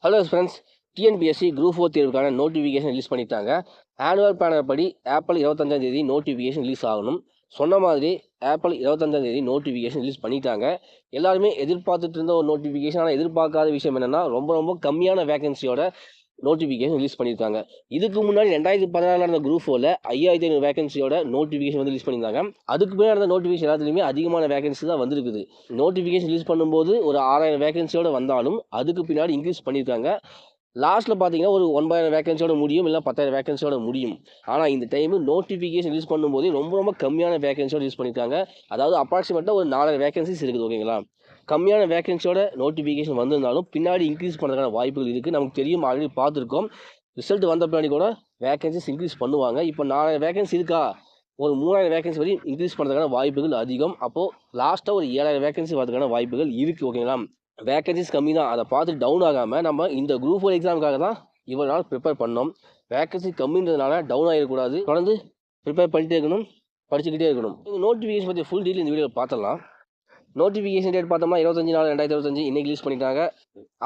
Hello friends, TNPSC group 4 தேர்வுக்கான notification release பண்ணிட்டாங்க. Annual planar படி ஏப்ரல் 25ஆம் தேதி நோட்டிஃபிகேஷன் ரிலீஸ் ஆகணும். சொன்ன மாதிரி ஏப்ரல் 25ஆம் தேதி நோட்டிஃபிகேஷன் ரிலீஸ் பண்ணிட்டாங்க. எல்லாருமே எதிர்பார்த்துட்டு இருந்த ஒரு நோட்டிஃபிகேஷன். ஆனால் எதிர்பார்க்காத விஷயம் என்னென்னா ரொம்ப கம்மியான வேகன்சியோட நோட்டிஃபிகேஷன் ரிலீஸ் பண்ணியிருக்காங்க. இதுக்கு முன்னாடி 2016 நடந்த குரூப் 4ல் 5500 வேகன்சியோட நோட்டிஃபிகேஷன் வந்து ரிலீஸ் பண்ணியிருந்தாங்க. அதுக்கு பின்னாடி நடந்த நோட்டிஃபிகேஷன் எல்லாத்துலேயுமே அதிகமான வேகன்சி தான் வந்திருக்குது. நோட்டிஃபிகேஷன் ரிலீஸ் பண்ணும்போது ஒரு 6000 வேகன்சியோட வந்தாலும் அதுக்கு பின்னாடி இன்க்ரீஸ் பண்ணியிருக்காங்க. லாஸ்ட்டில் பார்த்தீங்கன்னா ஒரு 9000 வேகன்சியோட முடியும், இல்லை 10000 வேகன்சியோட முடியும். ஆனால் இந்த டைமு நோட்டிஃபிகேஷன் ரிலீஸ் பண்ணும்போது ரொம்ப கம்மியான வேகன்சியோட ரிலீஸ் பண்ணியிருக்காங்க. அதாவது அப்ராக்சிமேட்டாக ஒரு 4000 வேகன்சிஸ் இருக்குது. ஓகேங்களா, கம்மியான வேகன்சியோட நோட்டிஃபிகேஷன் வந்திருந்தாலும் பின்னாடி இன்க்ரீஸ் பண்ணுறதுக்கான வாய்ப்புகள் இருக்குது. நமக்கு தெரியும், ஆல்ரெடி பார்த்துருக்கோம். ரிசல்ட் வந்த பின்னாடி கூட வேகன்சிஸ் இன்க்ரீஸ் பண்ணுவாங்க. இப்போ 4000 வேகன்சி இருக்கா, ஒரு 3000 வேகன்சி வரையும் இன்க்ரீஸ் பண்ணுறதுக்கான வாய்ப்புகள் அதிகம். அப்போது லாஸ்ட்டாக ஒரு 7000 வேகன்சி வரதுக்கான வாய்ப்புகள் இருக்குது. ஓகேங்களா, வேகன்சிஸ் கம்மி தான், அதை பார்த்து டவுன் ஆகாமல் நம்ம இந்த குரூப் 4 எக்ஸாமுக்காக தான் இவ்வளோ நாள் ப்ரிப்பேர் பண்ணோம். வேகன்சி கம்மின்றதுனால டவுன் ஆகிடக்கூடாது. தொடர்ந்து ப்ரிப்பேர் பண்ணிகிட்டே இருக்கணும், படிச்சுக்கிட்டே இருக்கணும். நோட்டிஃபிகேஷன் பற்றி ஃபுல் டீட்டெயில் இந்த வீடியோவில் பார்த்துடலாம். நோட்டிஃபிகேஷன் டேட் பார்த்தோம்னா 25/4/2025 இன்றைக்கி ரிலீஸ் பண்ணிட்டாங்க.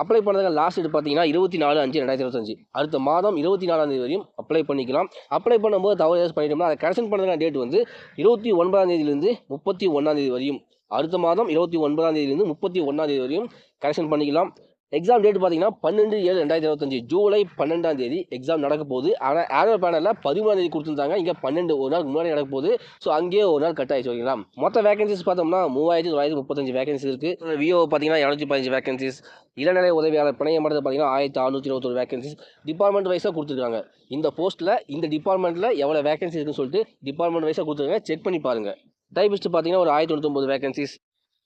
அப்ளை பண்ணுறதுக்கு லாஸ்ட் டேட் பார்த்தீங்கன்னா 24/5/2025. அடுத்த மாதம் 24ஆம் தேதி வரையும் அப்ளை பண்ணிக்கலாம். அப்ளை பண்ணும்போது தவறு ஏதாவது பண்ணிட்டோம்னா அதை கரெக்ஷன் பண்ணுறதுக்கான டேட் வந்து 29ஆம் தேதியிலேருந்து 31ஆம் தேதி வரையும். அடுத்த மாதம் 29ஆம் தேதியிலேருந்து 31ஆம் தேதி வரையும் கரெக்ஷன் பண்ணிக்கலாம். எக்ஸாம் டேட் பார்த்தீங்கன்னா 12/7/2025 ஜூலை 12ஆம் தேதி எக்ஸாம் நடக்க போகுது. ஆனால் ஆனுவல் பேனலில் 13ஆம் தேதி கொடுத்துருந்தாங்க. இங்கே 12 ஒரு நாள் முன்னாடி நடக்க போகுது. ஸோ அங்கேயே ஒரு நாள் கட் ஆகிடுச்சு. ஓகேங்களா, மொத்த வேகன்சிஸ் பார்த்தோம்னா 3935 வேகன்சி இருக்குது. விஓ பார்த்தீங்கன்னா 215 வேகன்சிஸ். இளநிலை உதவியாளர் பிணைய மட்டத்தில் பார்த்தீங்கன்னா 1621 வேகன்சிஸ். டிபார்ட்மெண்ட் வைஸாக கொடுத்துருக்காங்க. இந்த போஸ்ட்டில் இந்த டிபார்ட்மெண்ட்டில் எவ்வளோ வேகன்சி இருக்குன்னு சொல்லிட்டு டிபார்ட்மெண்ட் வைஸாக கொடுத்துருக்காங்க. செக் பண்ணி பாருங்கள். டைபிஸ்ட் பார்த்தீங்கன்னா ஒரு 1099 வேகன்சிஸ்.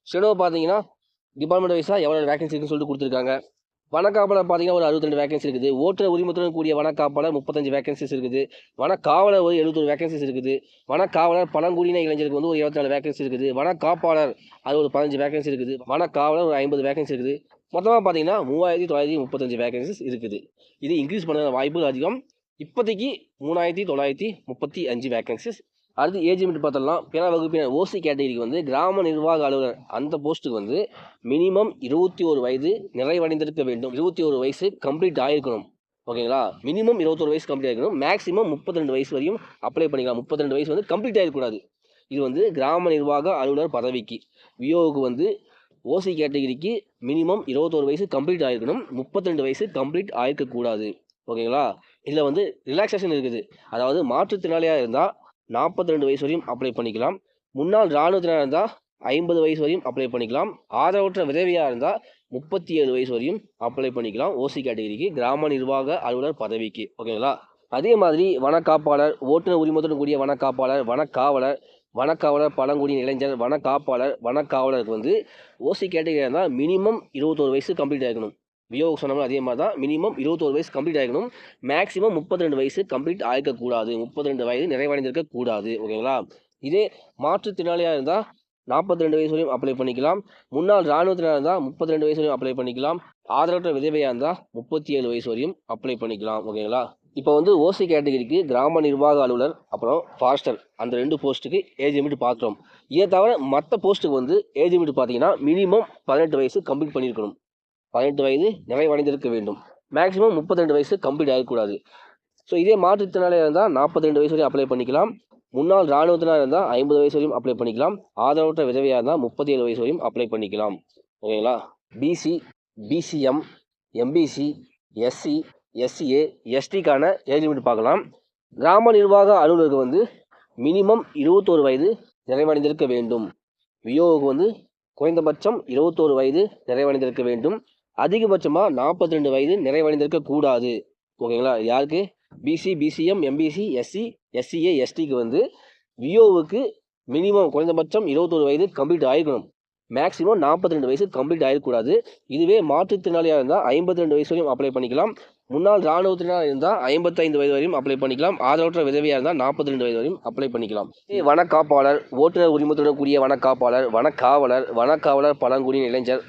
ஸ்டெனோ பார்த்தீங்கன்னா டிபார்ட்மெண்ட் வைஸாக எவ்வளோ வேகன்சி இருக்குன்னு சொல்லிட்டு கொடுத்துருக்காங்க. வனக்காவலர் பார்த்தீங்கன்னா ஒரு 62 வேகன்சி இருக்குது. ஓட்டுநர் உரிமத்துடன் கூடிய வனக்காவலர் 35 வேகன்சிஸ் இருக்குது. வனக்காவலர் ஒரு 71 வேகன்சிஸ் இருக்குது. வனக்காவலர் பழங்குடியின இளைஞருக்கு வந்து ஒரு 24 வேகன்சி இருக்குது. வனக்காப்பாளர் அது ஒரு 15 வேகன்சி இருக்குது. வனக்காவலர் ஒரு 50 வேகன்சி இருக்குது. மொத்தமாக பார்த்தீங்கன்னா 3935 வேகன்சிஸ் இருக்குது. இது இன்க்ரீஸ் பண்ணுற வாய்ப்புகள் அதிகம். இப்போதைக்கு 3935 வேகன்சிஸ். அடுத்து ஏஜ் லிமிட் பார்த்தலாம். பிற வகுப்பினர் ஓசி கேட்டகரிக்கு வந்து கிராம நிர்வாக அலுவலர் அந்த போஸ்ட்டுக்கு வந்து மினிமம் 21 வயது நிறைவடைந்திருக்க வேண்டும். 21 வயசு கம்ப்ளீட் ஆகிருக்கணும். ஓகேங்களா, மினிமம் 21 வயசு கம்ப்ளீட் ஆகிருக்கணும். மேக்ஸிமம் 32 வயசு வரையும் அப்ளை பண்ணிக்கலாம். 32 வயசு வந்து கம்ப்ளீட் ஆகிருக்கூடாது. இது வந்து கிராம நிர்வாக அலுவலர் பதவிக்கு. விஓவுக்கு வந்து ஓசி கேட்டகரிக்கு மினிமம் 21 வயசு கம்ப்ளீட் ஆகிருக்கணும். 32 வயசு கம்ப்ளீட் ஆகிருக்கக்கூடாது. ஓகேங்களா, இதில் வந்து ரிலாக்ஸேஷன் இருக்குது. அதாவது மாற்றுத்திறனாளியாக இருந்தால் 42 வயசு வரையும் அப்ளை பண்ணிக்கலாம். முன்னாள் இராணுவத்தினர் இருந்தால் 50 வயசு வரையும் அப்ளை பண்ணிக்கலாம். ஆதரவற்ற விதவியாக இருந்தால் 37 வயசு வரையும் அப்ளை பண்ணிக்கலாம். ஓசி கேட்டகரிக்கு கிராம நிர்வாக அலுவலர் பதவிக்கு. ஓகேங்களா, அதே மாதிரி வனக்காப்பாளர், ஓட்டுநர் உரிமத்துடன் கூடிய வனக்காப்பாளர், வனக்காவலர் பழங்குடியின இளைஞர், வனக்காவலருக்கு வந்து ஓசி கேட்டகரியாக இருந்தால் மினிமம் 21 வயசு கம்ப்ளீட் ஆகிக்கணும். விஓ சொன்னோம்னா அதே மாதிரி தான், மினிமம் 21 வயசு கம்ப்ளீட் ஆகிக்கணும். மேக்ஸிமம் 32 வயசு கம்ப்ளீட் ஆகிக்கக்கூடாது. 32 வயது நிறைவடைந்திருக்கக்கூடாது. ஓகேங்களா, இதே மாற்றுத்திறனாளியாக இருந்தால் 42 வயசு வரையும் அப்ளை பண்ணிக்கலாம். முன்னாள் இராணுவத்தினர் இருந்தால் 32 வயசு வரையும் அப்ளை பண்ணிக்கலாம். ஆதரவற்ற விதவையாக இருந்தால் 37 வயசு வரையும் அப்ளை பண்ணிக்கலாம். ஓகேங்களா, இப்போ வந்து ஓசி கேட்டகரிக்கு கிராம நிர்வாக அலுவலர் அப்புறம் ஃபாரஸ்டர் அந்த 2 போஸ்ட்டுக்கு ஏஜ் லிமிட் பார்க்குறோம். இதை தவிர மற்ற போஸ்ட்டுக்கு வந்து ஏஜ் லிமிட் பார்த்தீங்கன்னா மினிமம் 18 வயசு கம்ப்ளீட் பண்ணியிருக்கணும். 18 வயது நிறைவடைந்திருக்க வேண்டும். மேக்ஸிமம் 32 வயசு கம்ப்ளீட் ஆகக்கூடாது. ஸோ இதே மாற்றுத்திறனாளியாக இருந்தால் 42 வயசு வரையும் அப்ளை பண்ணிக்கலாம். முன்னாள் இராணுவத்தினர் இருந்தால் 50 வயசு வரையும் அப்ளை பண்ணிக்கலாம். ஆதரவற்ற விதவையாக இருந்தால் 37 வயசு வரையும் அப்ளை பண்ணிக்கலாம். ஓகேங்களா, BC, BCM, MBC, SC, SCA, எஸ்டிக்கான ஏஜ் லிமிட் பார்க்கலாம். கிராம நிர்வாக அலுவலருக்கு வந்து மினிமம் 21 வயது நிறைவடைந்திருக்க வேண்டும். விஓவுக்கு வந்து குறைந்தபட்சம் 21 வயது நிறைவடைந்திருக்க வேண்டும். அதிகபட்சமாக 42 வயது நிறைவடைந்திருக்க கூடாது. ஓகேங்களா, யாருக்கு? BC, BCM, MBC, SC, SCA, எஸ்டிக்கு வந்து விஓவுக்கு மினிமம் குறைந்தபட்சம் 21 வயது கம்ப்ளீட் ஆகிருக்கணும். மேக்ஸிமம் 42 வயசு கம்ப்ளீட் ஆகிடக்கூடாது. இதுவே மாற்றுத்திறனாளியாக இருந்தால் 52 வயசு வரையும் அப்ளை பண்ணிக்கலாம். முன்னாள் இராணுவத்தினர் இருந்தால் 55 வயது வரையும் அப்ளை பண்ணிக்கலாம். ஆதரவற்ற விதவியாக இருந்தால் 42 வயது வரையும் அப்ளை பண்ணிக்கலாம். வனக்காப்பாளர், ஓட்டுநர் உரிமத்துடன் கூடிய வனக்காப்பாளர், வனக்காவலர் பழங்குடியின இளைஞர்,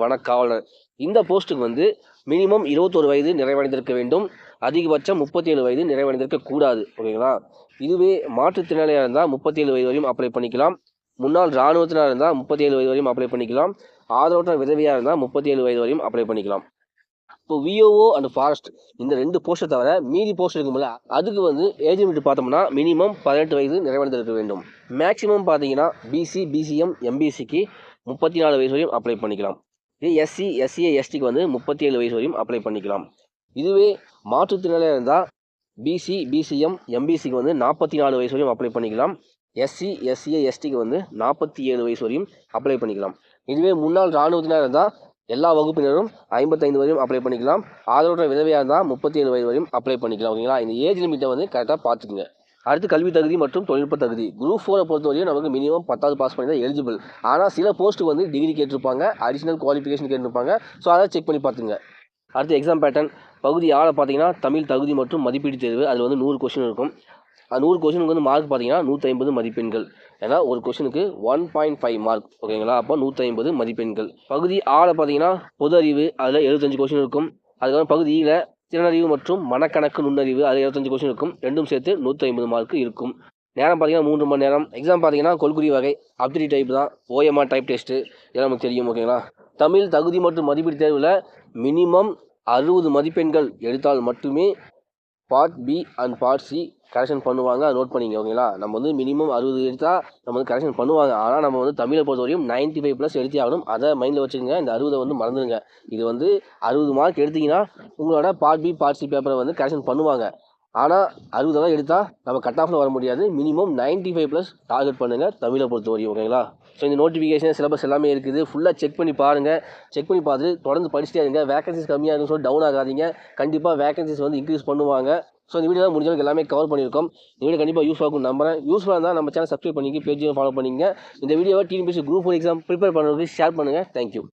வனக்காவலர் இந்த போஸ்ட்டுக்கு வந்து மினிமம் 21 வயது நிறைவடைந்திருக்க வேண்டும். அதிகபட்சம் 37 வயது நிறைவடைந்திருக்க கூடாது. ஓகேங்களா, இதுவே மாற்றுத்திறனாளியாக இருந்தால் 37 வயது வரையும் அப்ளை பண்ணிக்கலாம். முன்னாள் இராணுவத்தினர் இருந்தால் 37 வயது வரையும் அப்ளை பண்ணிக்கலாம். ஆதரவற்ற விதவியாக இருந்தால் 37 வயது வரையும் அப்ளை பண்ணிக்கலாம். இப்போ விஓஓ அண்ட் ஃபாரஸ்ட் இந்த 2 போஸ்ட்டை தவிர மீதி போஸ்ட் இருக்கும்ல, அதுக்கு வந்து ஏஜ் லிமிட் பார்த்தோம்னா மினிமம் 18 வயது நிறைவடைந்திருக்க வேண்டும். மேக்ஸிமம் பார்த்தீங்கன்னா பிசி, பிசிஎம், எம்பிசிக்கு 34 வயசு வரையும் அப்ளை பண்ணிக்கலாம். இதே எஸ்சி, எஸ்சிஏ, எஸ்டிக்கு வந்து 37 வயசு வரையும் அப்ளை பண்ணிக்கலாம். இதுவே மாற்றுத்திறனாளியாக இருந்தால் பிசி, பிசிஎம், எம்பிசிக்கு வந்து 44 வயசு வரையும் அப்ளை பண்ணிக்கலாம். எஸ்சி, எஸ்சிஏ, எஸ்டிக்கு வந்து 47 வயசு வரையும் அப்ளை பண்ணிக்கலாம். இதுவே முன்னாள் இராணுவத்தினர் இருந்தால் எல்லா வகுப்பினரும் 55 வரையும் அப்ளை பண்ணிக்கலாம். ஆதரவற்ற விதவையாக இருந்தால் 37 வயது வரையும் அப்ளை பண்ணிக்கலாம். ஓகேங்களா, இந்த ஏஜ் லிமிட்டை வந்து கரெக்டாக பார்த்துக்குங்க. அடுத்து கல்வி தகுதி மற்றும் தொழில்நுட்ப தகுதி. குரூப் 4 பொறுத்தவரையும் நமக்கு மினிமம் 10வது பாஸ் பண்ணி தான் எலிஜிபிள். ஆனால் சில போஸ்ட்டுக்கு வந்து டிகிரி கேட்டிருப்பாங்க, அடிஷனல் குவாலிஃபிகேஷன் கேட்டிருப்பாங்க. ஸோ அதை செக் பண்ணி பார்த்துங்க. அடுத்து எக்ஸாம் பேட்டர்ன். பகுதி ஆளை பார்த்தீங்கன்னா தமிழ் தகுதி மற்றும் மதிப்பீடு தேர்வு. அதில் வந்து 100 கொஸ்டின் இருக்கும். அந்த 100 கொஸ்டினுக்கு வந்து மார்க் பார்த்தீங்கன்னா 150 மதிப்பெண்கள். ஏன்னா ஒரு கொஸ்டினுக்கு 1.5 மார்க். ஓகேங்களா, அப்போ 150 மதிப்பெண்கள். பகுதி ஆளை பார்த்தீங்கன்னா பொது அறிவு, அதில் 75 கொஸ்டின் இருக்கும். அதுக்கப்புறம் பகுதியில் திறனறிவு மற்றும் மனக்கணக்கு நுண்ணறிவு, அதில் 25 கொஸ்டின் இருக்கும். ரெண்டும் சேர்த்து 150 மார்க் இருக்கும். நேரம் பார்த்தீங்கன்னா 3 மணி நேரம். எக்ஸாம் பார்த்தீங்கன்னா கொள்குறி வகை, அப்ஜெக்டிவ் டைப் தான், ஓஎம்ஆர் டைப் டெஸ்ட்டு, இதெல்லாம் நமக்கு தெரியும். ஓகேங்களா, தமிழ் தகுதி மற்றும் மதிப்பீடு தேர்வில் மினிமம் 60 மதிப்பெண்கள் எடுத்தால் மட்டுமே part B and part C correction பண்ணுவாங்க. அதை நோட் பண்ணிங்க. ஓகேங்களா, நம்ம வந்து மினிமம் 60 எடுத்தால் நம்ம வந்து கரெக்ஷன் பண்ணுவாங்க. ஆனால் நம்ம வந்து தமிழை பொறுத்தவரையும் 95+ எடுத்தே ஆகணும். அதை மைண்டில் வச்சுக்கோங்க. இந்த 60 வந்து மறந்துடுங்க. இது வந்து 60 மார்க் எடுத்திங்கன்னா உங்களோட பார்ட் பி பார்ட் சி பேப்பரை வந்து கரெக்ஷன் பண்ணுவாங்க. ஆனால் 60 தான் எடுத்தால் நம்ம கட் ஆஃபில் வர முடியாது. மினிமம் 95+ டார்கெட் பண்ணுங்கள் தமிழை பொறுத்தவரையும். ஓகேங்களா, ஸோ இந்த நோட்டிஃபிகேஷன் சிலபஸ் எல்லாமே இருக்குது. ஃபுல்லாக செக் பண்ணி பாருங்கள். செக் பண்ணி பார்த்துட்டு தொடர்ந்து படிச்சுட்டே இருங்க. வேகன்சிஸ் கம்மியாக இருக்குன்னு சொல்லி டவுன் ஆகாதீங்க. கண்டிப்பாக வேகன்சிஸ் வந்து இன்க்ரீஸ் பண்ணுவாங்க. ஸோ இந்த வீடியோ முடிஞ்ச அளவுக்கு எல்லாமே கவர் பண்ணியிருக்கோம். இந்த வீடியோ கண்டிப்பாக யூஸ் ஆகும் நம்புறேன். யூஸ்ஃபுல்லாக இருந்தால் நம்ம சேனல் சப்ஸ்கிரைப் பண்ணிக்க, பேஜையும் ஃபாலோ பண்ணிங்க. இந்த வீடியோவை டிஎன்பிஎஸ்சி குரூப் 4 எக்ஸாம் ப்ரிப்பேர் பண்ணுறதுக்கு ஷேர் பண்ணுங்கள். தேங்க்யூ.